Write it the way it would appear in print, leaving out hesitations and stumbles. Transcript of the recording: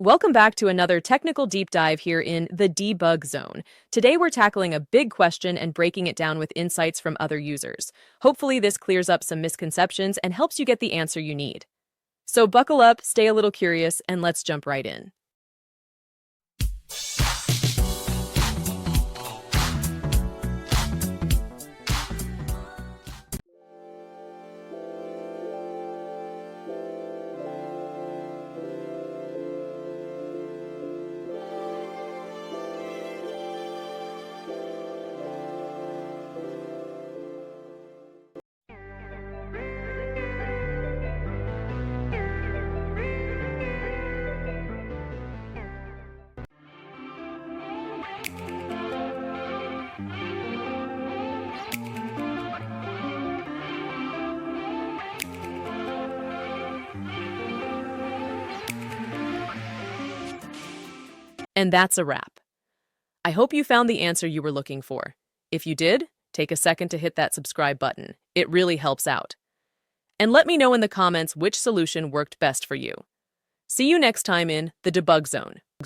Welcome back to another technical deep dive here in the debug zone. Today we're tackling a big question and breaking it down with insights from other users. Hopefully this clears up some misconceptions and helps you get the answer you need. So buckle up, stay a little curious, and let's jump right in. And that's a wrap. I hope you found the answer you were looking for. If you did, take a second to hit that subscribe button. It really helps out. And let me know in the comments which solution worked best for you. See you next time in the debug zone.